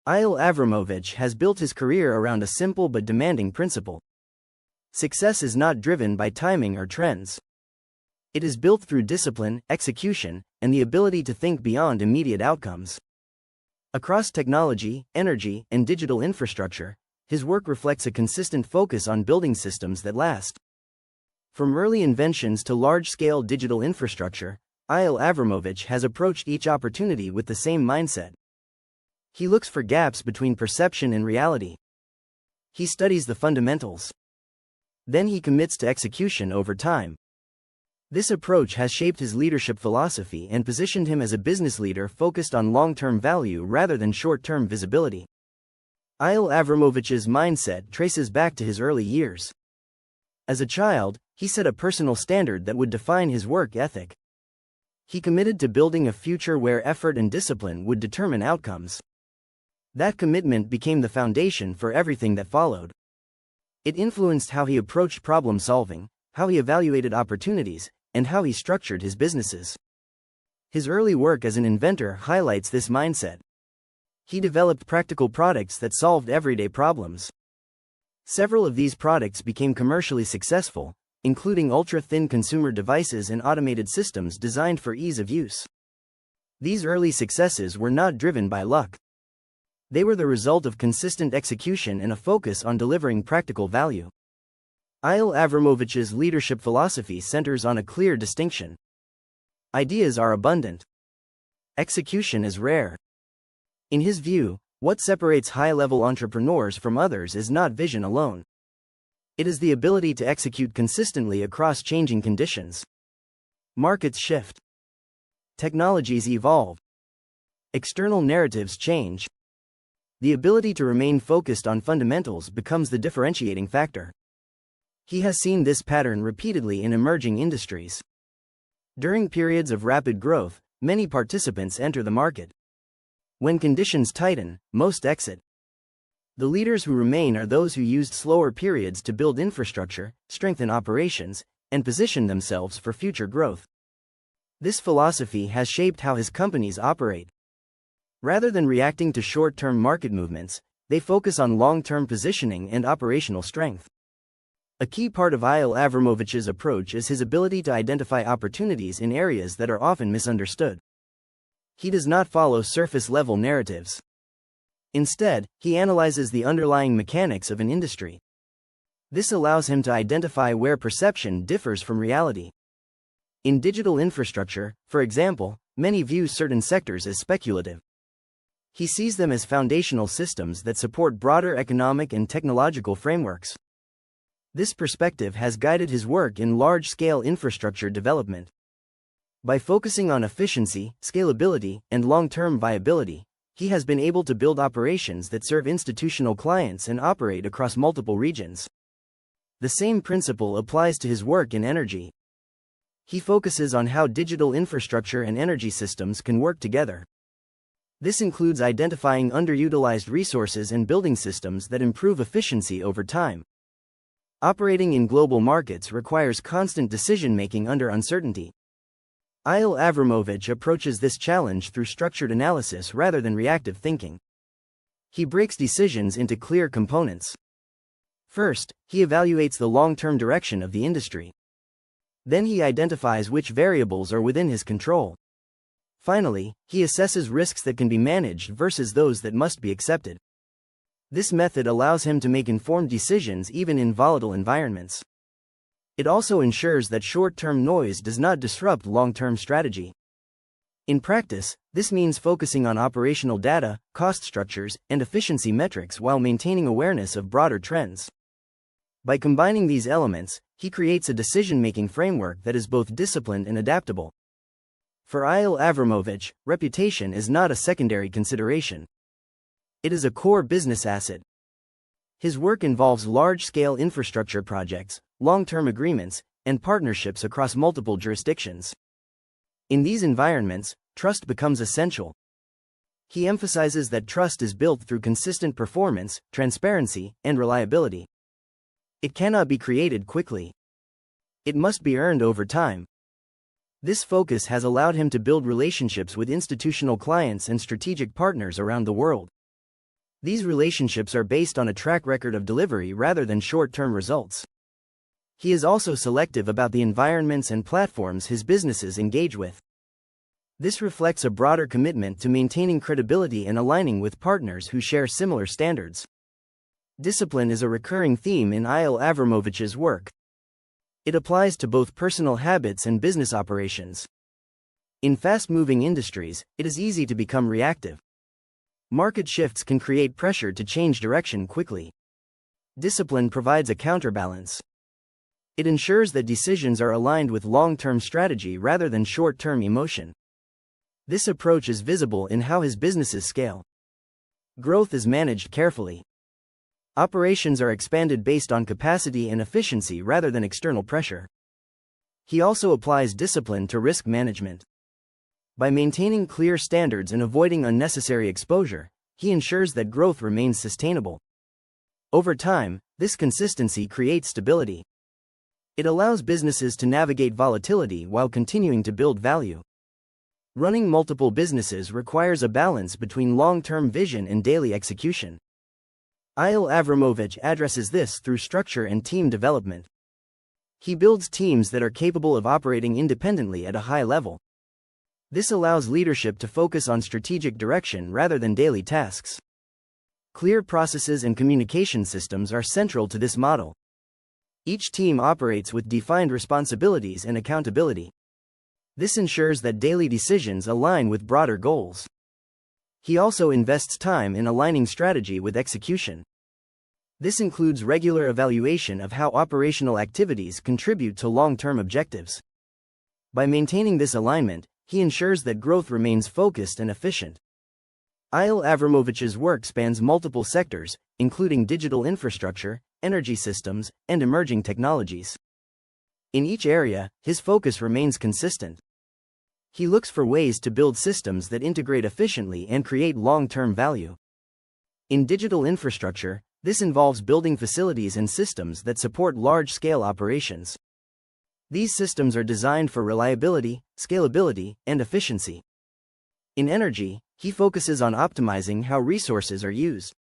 Eyal Avramovich has built his career around a simple but demanding principle. Success is not driven by timing or trends. It is built through discipline, execution, and the ability to think beyond immediate outcomes. Across technology, energy, and digital infrastructure, his work reflects a consistent focus on building systems that last. From early inventions to large-scale digital infrastructure, Eyal Avramovich has approached each opportunity with the same mindset. He looks for gaps between perception and reality. He studies the fundamentals. Then he commits to execution over time. This approach has shaped his leadership philosophy and positioned him as a business leader focused on long-term value rather than short-term visibility. Eyal Avramovich's mindset traces back to his early years. As a child, he set a personal standard that would define his work ethic. He committed to building a future where effort and discipline would determine outcomes. That commitment became the foundation for everything that followed. It influenced how he approached problem solving, how he evaluated opportunities, and how he structured his businesses. His early work as an inventor highlights this mindset. He developed practical products that solved everyday problems. Several of these products became commercially successful, including ultra-thin consumer devices and automated systems designed for ease of use. These early successes were not driven by luck. They were the result of consistent execution and a focus on delivering practical value. Eyal Avramovich's leadership philosophy centers on a clear distinction. Ideas are abundant. Execution is rare. In his view, what separates high-level entrepreneurs from others is not vision alone. It is the ability to execute consistently across changing conditions. Markets shift. Technologies evolve. External narratives change. The ability to remain focused on fundamentals becomes the differentiating factor. He has seen this pattern repeatedly in emerging industries. During periods of rapid growth, many participants enter the market. When conditions tighten, most exit. The leaders who remain are those who used slower periods to build infrastructure, strengthen operations, and position themselves for future growth. This philosophy has shaped how his companies operate. Rather than reacting to short-term market movements, they focus on long-term positioning and operational strength. A key part of Eyal Avramovich's approach is his ability to identify opportunities in areas that are often misunderstood. He does not follow surface-level narratives. Instead, he analyzes the underlying mechanics of an industry. This allows him to identify where perception differs from reality. In digital infrastructure, for example, many view certain sectors as speculative. He sees them as foundational systems that support broader economic and technological frameworks. This perspective has guided his work in large-scale infrastructure development. By focusing on efficiency, scalability, and long-term viability, he has been able to build operations that serve institutional clients and operate across multiple regions. The same principle applies to his work in energy. He focuses on how digital infrastructure and energy systems can work together. This includes identifying underutilized resources and building systems that improve efficiency over time. Operating in global markets requires constant decision-making under uncertainty. Eyal Avramovich approaches this challenge through structured analysis rather than reactive thinking. He breaks decisions into clear components. First, he evaluates the long-term direction of the industry. Then he identifies which variables are within his control. Finally, he assesses risks that can be managed versus those that must be accepted. This method allows him to make informed decisions even in volatile environments. It also ensures that short-term noise does not disrupt long-term strategy. In practice, this means focusing on operational data, cost structures, and efficiency metrics while maintaining awareness of broader trends. By combining these elements, he creates a decision-making framework that is both disciplined and adaptable. For Eyal Avramovich, reputation is not a secondary consideration. It is a core business asset. His work involves large-scale infrastructure projects, long-term agreements, and partnerships across multiple jurisdictions. In these environments, trust becomes essential. He emphasizes that trust is built through consistent performance, transparency, and reliability. It cannot be created quickly. It must be earned over time. This focus has allowed him to build relationships with institutional clients and strategic partners around the world. These relationships are based on a track record of delivery rather than short-term results. He is also selective about the environments and platforms his businesses engage with. This reflects a broader commitment to maintaining credibility and aligning with partners who share similar standards. Discipline is a recurring theme in Eyal Avramovich's work. It applies to both personal habits and business operations. In fast-moving industries, it is easy to become reactive. Market shifts can create pressure to change direction quickly. Discipline provides a counterbalance. It ensures that decisions are aligned with long-term strategy rather than short-term emotion. This approach is visible in how his businesses scale. Growth is managed carefully. Operations are expanded based on capacity and efficiency rather than external pressure. He also applies discipline to risk management. By maintaining clear standards and avoiding unnecessary exposure, he ensures that growth remains sustainable. Over time, this consistency creates stability. It allows businesses to navigate volatility while continuing to build value. Running multiple businesses requires a balance between long-term vision and daily execution. Eyal Avramovich addresses this through structure and team development. He builds teams that are capable of operating independently at a high level. This allows leadership to focus on strategic direction rather than daily tasks. Clear processes and communication systems are central to this model. Each team operates with defined responsibilities and accountability. This ensures that daily decisions align with broader goals. He also invests time in aligning strategy with execution. This includes regular evaluation of how operational activities contribute to long-term objectives. By maintaining this alignment, he ensures that growth remains focused and efficient. Eyal Avramovich's work spans multiple sectors, including digital infrastructure, energy systems, and emerging technologies. In each area, his focus remains consistent. He looks for ways to build systems that integrate efficiently and create long-term value. In digital infrastructure, this involves building facilities and systems that support large-scale operations. These systems are designed for reliability, scalability, and efficiency. In energy, he focuses on optimizing how resources are used.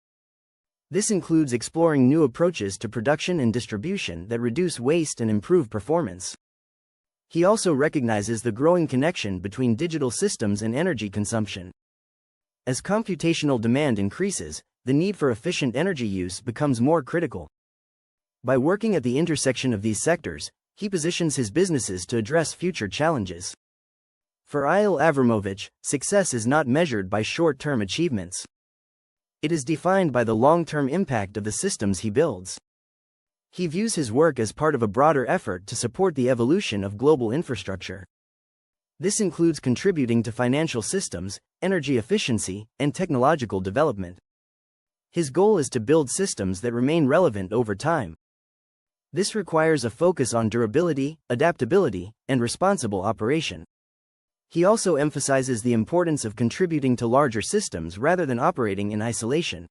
This includes exploring new approaches to production and distribution that reduce waste and improve performance. He also recognizes the growing connection between digital systems and energy consumption. As computational demand increases, the need for efficient energy use becomes more critical. By working at the intersection of these sectors, he positions his businesses to address future challenges. For Eyal Avramovich, success is not measured by short-term achievements. It is defined by the long-term impact of the systems he builds. He views his work as part of a broader effort to support the evolution of global infrastructure. This includes contributing to financial systems, energy efficiency, and technological development. His goal is to build systems that remain relevant over time. This requires a focus on durability, adaptability, and responsible operation. He also emphasizes the importance of contributing to larger systems rather than operating in isolation.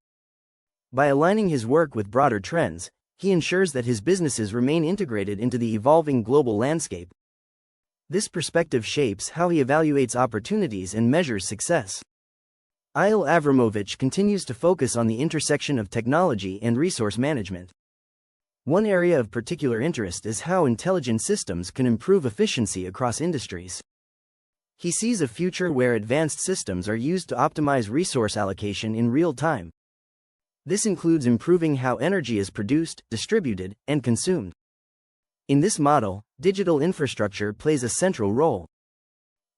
By aligning his work with broader trends, he ensures that his businesses remain integrated into the evolving global landscape. This perspective shapes how he evaluates opportunities and measures success. Eyal Avramovich continues to focus on the intersection of technology and resource management. One area of particular interest is how intelligent systems can improve efficiency across industries. He sees a future where advanced systems are used to optimize resource allocation in real time. This includes improving how energy is produced, distributed, and consumed. In this model, digital infrastructure plays a central role.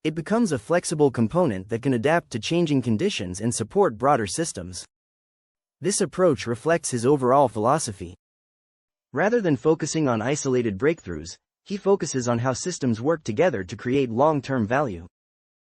It becomes a flexible component that can adapt to changing conditions and support broader systems. This approach reflects his overall philosophy. Rather than focusing on isolated breakthroughs, he focuses on how systems work together to create long-term value.